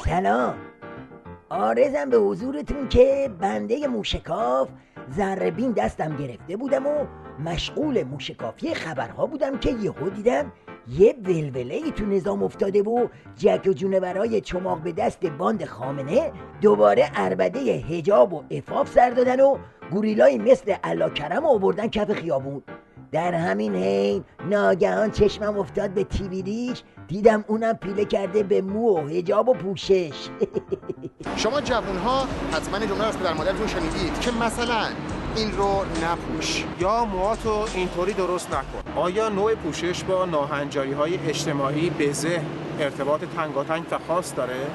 سلام، عارضم به حضورتون که بنده موشکاف ذره‌بین دستم گرفته بودم و مشغول موشکافی خبرها بودم که یهو دیدم یه ولوله‌ای تو نظام افتاده و جک و جونورای چماق به دست باند خامنه دوباره عربده حجاب و عفاف سر دادن و گوریلای مثل علا کرم آوردن کف خیابون. در همین حین ناگهان چشمم افتاد به تیوی ریش، دیدم اونم پیله کرده به مو و حجاب و پوشش. شما جوانها حتما این جمله رو از پدر مادرتون شنیدید که مثلا این رو نپوش یا موهاتو اینطوری درست نکن. آیا نوع پوشش با ناهنجاری‌های اجتماعی به ذهن ارتباط تنگاتنگ و خاص داره؟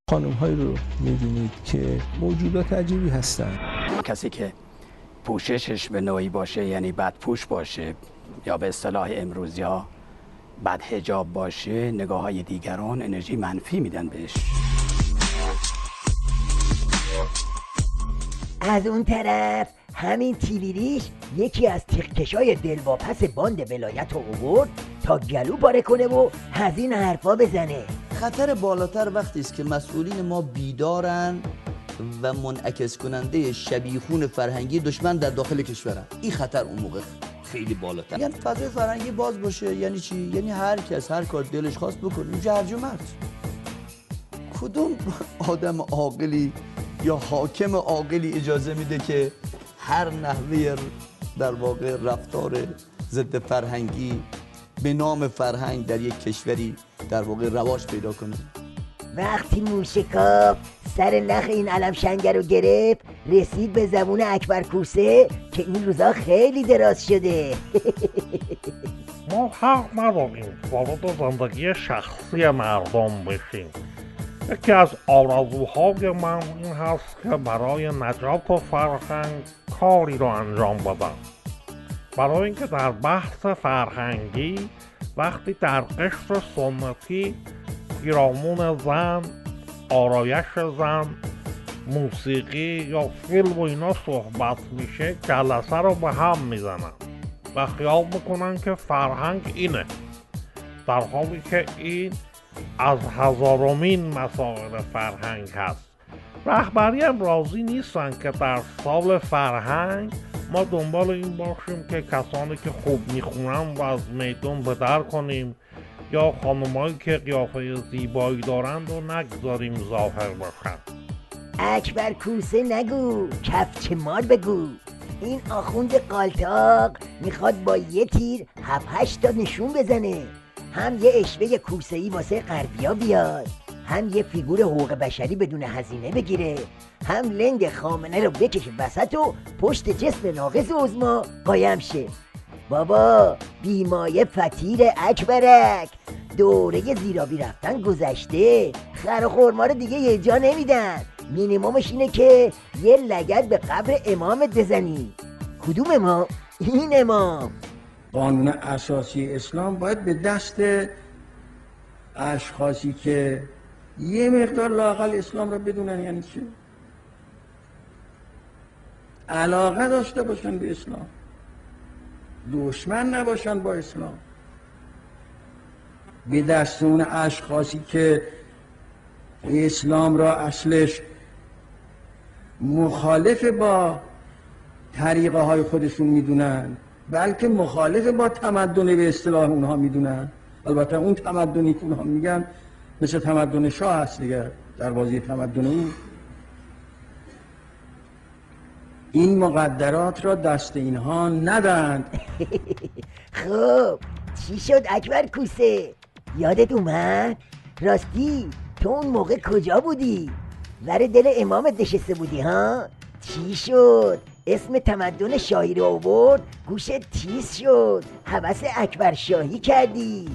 خانم‌هایی رو می‌بینید که موجودات عجیبی هستن. کسی که پوششش به نوعی باشه، یعنی بدپوش باشه یا به اصطلاح امروزی‌ها بد حجاب باشه، نگاه‌های دیگران انرژی منفی میدن بهش. از اون طرف همین تیوی ریش یکی از تیغکشای دلواپس باند ولایت رو آورد تا گلو پاره کنه و از این حرفا بزنه. خطر بالاتر وقتی است که مسئولین ما بیدارن و منعکس کننده شبیخون فرهنگی دشمن در داخل کشورن. این خطر اون موقع خیلی بالاتر. یعنی فضای فرهنگی باز باشه یعنی چی؟ یعنی هر کس هر کار دلش خواست بکنه. اینجا هرج و مرج. کدوم آدم عاقلی یا حاکم عاقلی اجازه میده که هر نحوه در واقع رفتار ضد فرهنگی به نام فرهنگ در یک کشوری در واقع رواج پیدا کنه؟ وقتی موشکاف سر نخ این علم شنگه رو گرفت، رسید به زبون اکبر کوسه که این روزا خیلی دراز شده. ما حق نداریم وارد زندگی شخصی مردم بشیم. یکی از آرزوهای من این هست که برای نجات و فرهنگ کاری رو انجام بدم. برای اینکه در بحث فرهنگی وقتی در قشر سنتی پیرامون زن، آرایش زن، موسیقی یا فیلم و اینا صحبت میشه، جلسه رو به هم میزنن و خیال میکنن که فرهنگ اینه، در حالی که این از هزارمین مسائل فرهنگ هست. رهبری هم راضی نیستن که در سال فرهنگ ما دنبال این باشیم که کسانی که خوب میخونن و از میدون به در کنیم یا خانمایی که قیافه زیبایی دارند و نگذاریم ظاهر باشن. اکبر کوسه نگو، کفچه مار بگو. این آخوند قالتاق میخواد با یه تیر 7-8 تا نشون بزنه. هم یه اشوه کوسه‌ای واسه غربیا بیاد، هم یه فیگور حقوق بشری بدون هزینه بگیره، هم لنگ خامنه رو بکشه وسط و پشت جسم ناقص عظما قایم شه. بابا بیمایه فتیر اکبرک، دوره زیرابی رفتن گذشته، خر و خورما رو دیگه یه جا نمیدن. مینیمومش اینه که یه لگد به قبر امامت بزنی. کدوم امام؟ این امام. قانون اساسی اسلام باید به دست اشخاصی که یه مقدار لااقل اسلام را بدونن، یعنی چی؟ علاقه داشته باشن به اسلام، دشمن نباشن با اسلام. به دست اون اشخاصی که اسلام را اصلش مخالف با طریقه های خودشون میدونن، بلکه مخالف با تمدن به اصطلاح اونها میدونن. البته اون تمدنی که اونها میگن مثل تمدن شاه هست دیگه، در بازی تمدن اون. این مقدرات را دست اینها ندند. خب چی شد اکبر کوسه؟ یادت اومد؟ راستی تو اون موقع کجا بودی؟ ور دل امامت نشسته بودی ها؟ چی شد؟ اسم تمدن شاهی رو آورد، گوشت تیز شد، هوس اکبر شاهی کردی.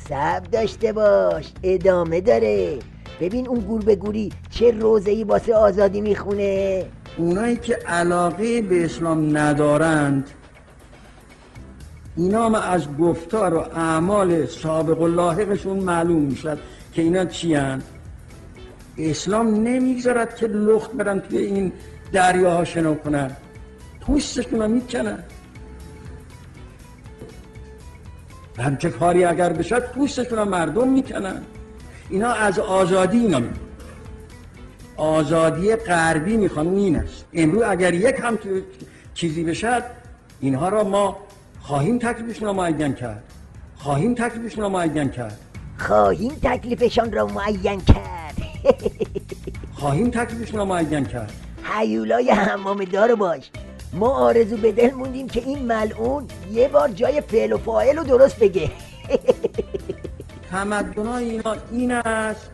صبر داشته باش، ادامه داره. ببین اون گور به گوری چه روزه‌ای واسه آزادی میخونه. اونایی که علاقه به اسلام ندارند، اینا هم از گفتار و اعمال سابق و لاحقشون معلوم میشد که اینا چی هن؟ اسلام نمیگذارد که لخت برن توی این دریاها شنا کنن، پوستشون رو میکنن. همچه کاری اگر بشه پوستشون هم مردم میکنن. اینا از آزادی اینا میکنن، آزادی غربی میخوان. این است امروز اگر یک هم چیزی بشه اینها را ما خواهیم تکلیفشون را معین کرد، خواهیم تکلیفشون را معین کرد، خواهیم تکلیفشان را معین کرد. خواهیم تکلیفشون را معین کرد. هیولای حمام دار باش. ما آرزو به دل موندیم که این ملعون یه بار جای فعل و فاعل رو درست بگه. تمدن‌های اینا این است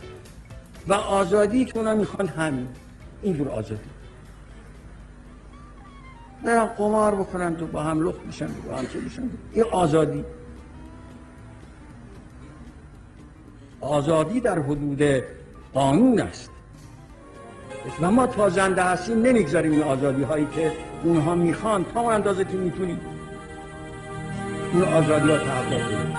و آزادی که اونا میخوان همین اینجور آزادی. برن قمار بکنن تو با هم لخت بشن با هم چه بشن، این آزادی. آزادی در حدود قانون است و ما تا زنده هستیم نمیگذاریم این آزادی هایی که اونها میخوان تا اون اندازه که میتونیم این آزادی ها تحقق کنیم.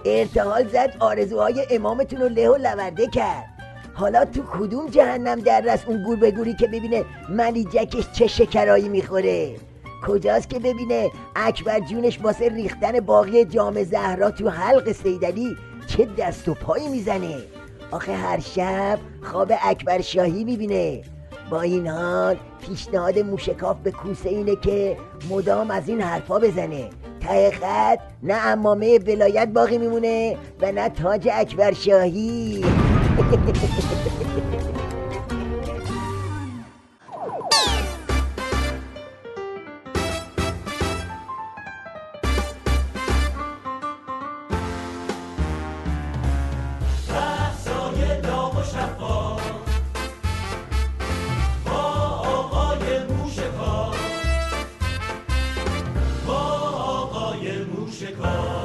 ارتحال زد آرزوهای امامتون رو له و لورده کرد. حالا تو کدوم جهنم در رس اون گور به گوری که ببینه ملیجکش چه شکرایی میخوره؟ کجاست که ببینه اکبر جونش واسه ریختن باقی جام زهرا تو حلق سیدعلی چه دست و پایی میزنه؟ آخه هر شب خواب اکبر شاهی میبینه. با این حال پیشنهاد موشکاف به کوسه اینه که مدام از این حرفا بزنه. ته خط نه عمامه ولایت باقی میمونه و نه تاج اکبر شاهی. موشکاف